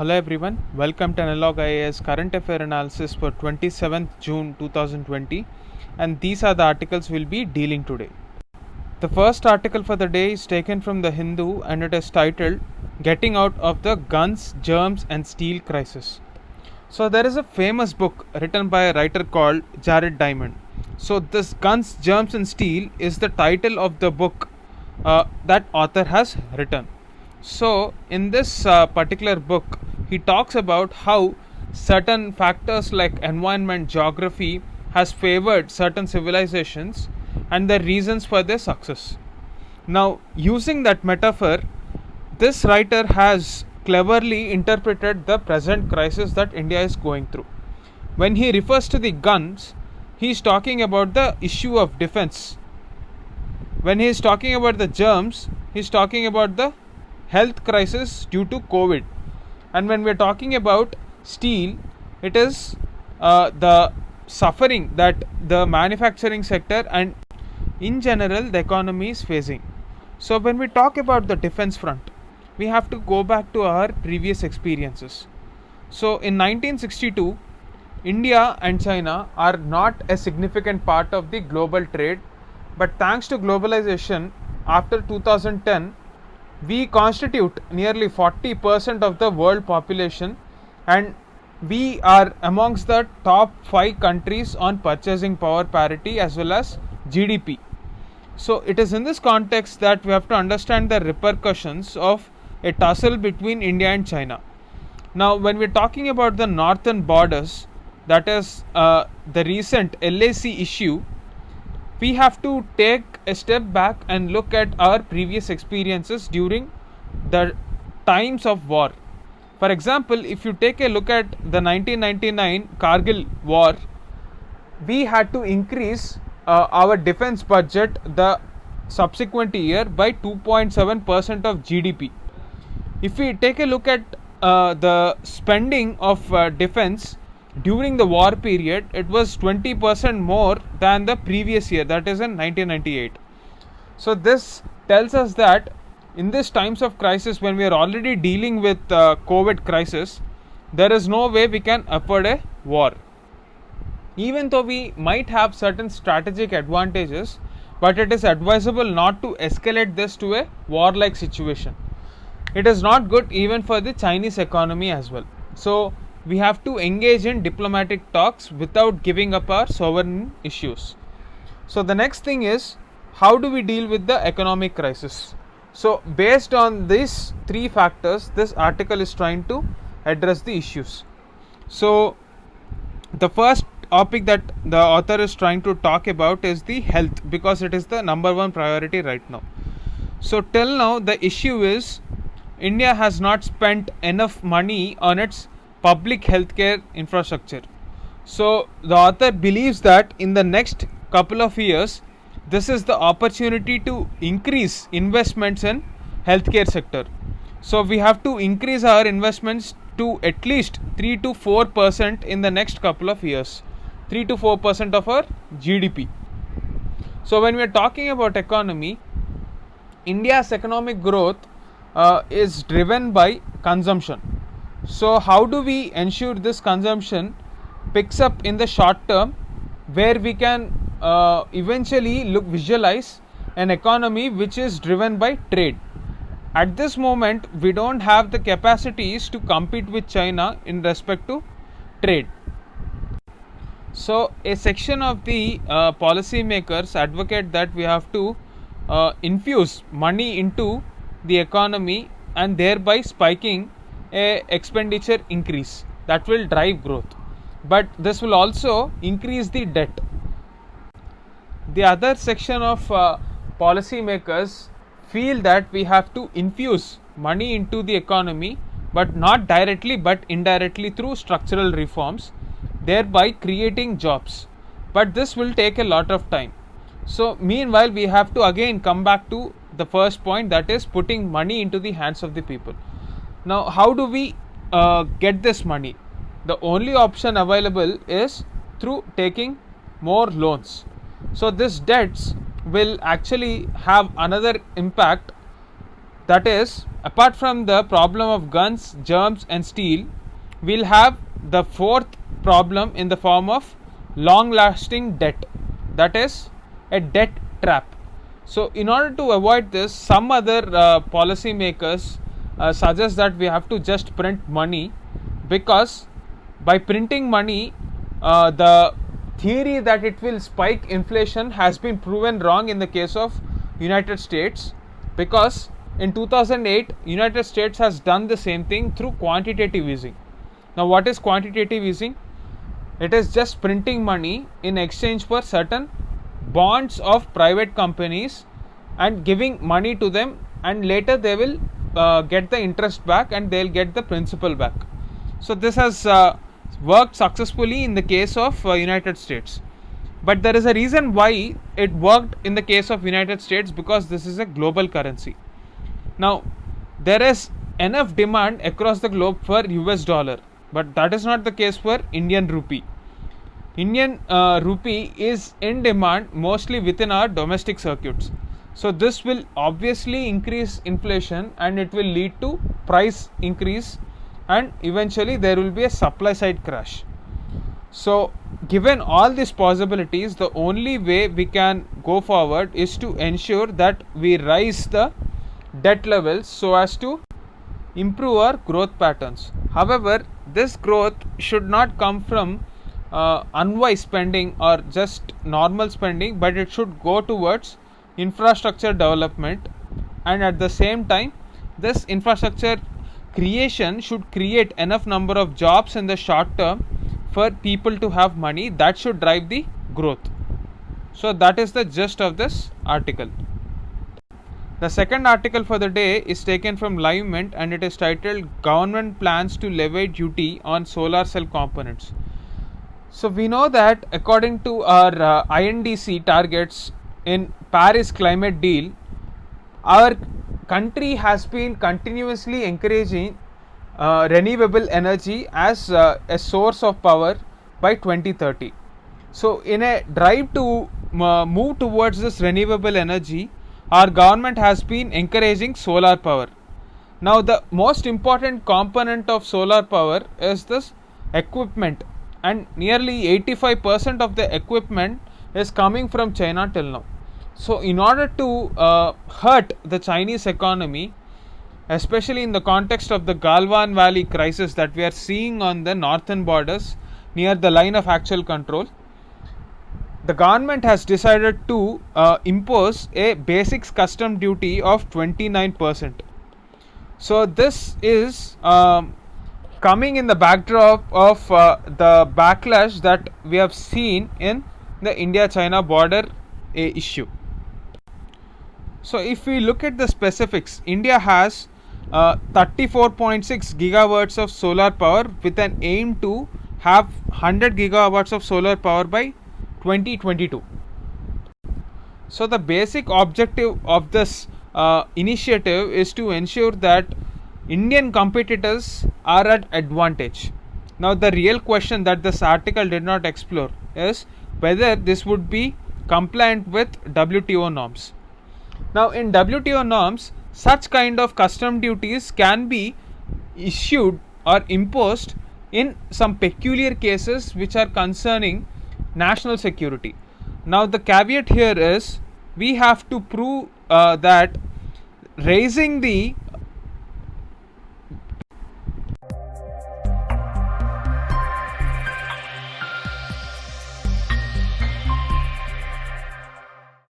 Hello everyone, welcome to Analog IAS Current Affair Analysis for 27th June 2020, and these are the articles we'll be dealing today. The first article for the day is taken from the Hindu and it is titled Getting Out of the Guns, Germs and Steel Crisis. So there is a famous book written by a writer called Jared Diamond. So this Guns, Germs and Steel is the title of the book that author has written. So in this particular book, he talks about how certain factors like environment, geography has favored certain civilizations and the reasons for their success. Now, using that metaphor, this writer has cleverly interpreted the present crisis that India is going through. When he refers to the guns, he is talking about the issue of defense. When he is talking about the germs, he is talking about the health crisis due to COVID. And when we are talking about steel, it is the suffering that the manufacturing sector and in general the economy is facing. So when we talk about the defense front, we have to go back to our previous experiences. So in 1962, India and China are not a significant part of the global trade, but thanks to globalization after 2010, we constitute nearly 40% of the world population and we are amongst the top 5 countries on purchasing power parity as well as GDP. So it is in this context that we have to understand the repercussions of a tussle between India and China. Now when we are talking about the northern borders, that is the recent LAC issue, we have to take a step back and look at our previous experiences during the times of war. For example, if you take a look at the 1999 Kargil war, we had to increase our defense budget the subsequent year by 2.7% of GDP. If we take a look at the spending of defense during the war period, it was 20% more than the previous year, that is in 1998. So this tells us that in these times of crisis, when we are already dealing with COVID crisis, there is no way we can afford a war. Even though we might have certain strategic advantages, but it is advisable not to escalate this to a war-like situation. It is not good even for the Chinese economy as well. So we have to engage in diplomatic talks without giving up our sovereign issues. So the next thing is, how do we deal with the economic crisis? So based on these 3 factors, this article is trying to address the issues. So the first topic that the author is trying to talk about is the health, because it is the number 1 priority right now. So till now the issue is India has not spent enough money on its public healthcare infrastructure. So the author believes that in the next couple of years, this is the opportunity to increase investments in healthcare sector. So we have to increase our investments to at least 3 to 4% in the next couple of years, 3 to 4% of our GDP. So when we are talking about economy, India's economic growth is driven by consumption. So how do we ensure this consumption picks up in the short term, where we can eventually visualize an economy which is driven by trade? At this moment, we don't have the capacities to compete with China in respect to trade. So a section of the policy makers advocate that we have to infuse money into the economy and thereby spiking a expenditure increase that will drive growth, but this will also increase the debt. The other section of policy makers feel that we have to infuse money into the economy, but not directly but indirectly through structural reforms, thereby creating jobs, but this will take a lot of time. So meanwhile, we have to again come back to the first point, that is putting money into the hands of the people. Now how do we get this money? The only option available is through taking more loans. So this debts will actually have another impact, That is, apart from the problem of guns, germs, and steel, we'll have the fourth problem in the form of long lasting debt, that is, a debt trap. So, in order to avoid this, some other policy makers suggest that we have to just print money, because by printing money, the theory that it will spike inflation has been proven wrong in the case of United States, because in 2008 United States has done the same thing through quantitative easing. Now, what is quantitative easing? It is just printing money in exchange for certain bonds of private companies and giving money to them, and later they will get the interest back and they'll get the principal back. So this has worked successfully in the case of United States, but there is a reason why it worked in the case of United States, because this is a global currency. Now, there is enough demand across the globe for US dollar, but that is not the case for Indian rupee. Indian rupee is in demand mostly within our domestic circuits. So this will obviously increase inflation and it will lead to price increase, and eventually there will be a supply side crash. So given all these possibilities, the only way we can go forward is to ensure that we raise the debt levels so as to improve our growth patterns. However, this growth should not come from unwise spending or just normal spending, but it should go towards infrastructure development, and at the same time this infrastructure creation should create enough number of jobs in the short term for people to have money. That should drive the growth. So that is the gist of this article. The second article for the day is taken from Live Mint and it is titled Government Plans to Levy Duty on Solar Cell Components. So we know that according to our INDC targets in Paris Climate Deal, our country has been continuously encouraging renewable energy as a source of power by 2030. So in a drive to move towards this renewable energy, our government has been encouraging solar power. Now the most important component of solar power is this equipment, and nearly 85% of the equipment is coming from China till now. So in order to hurt the Chinese economy, especially in the context of the Galwan Valley crisis that we are seeing on the northern borders near the line of actual control, the government has decided to impose a basics custom duty of 29%. So this is coming in the backdrop of the backlash that we have seen in the India-China border issue. So if we look at the specifics, India has 34.6 gigawatts of solar power with an aim to have 100 gigawatts of solar power by 2022. So the basic objective of this initiative is to ensure that Indian competitors are at advantage. Now the real question that this article did not explore is whether this would be compliant with WTO norms. Now in WTO norms, such kind of custom duties can be issued or imposed in some peculiar cases which are concerning national security. Now the caveat here is we have to prove that raising the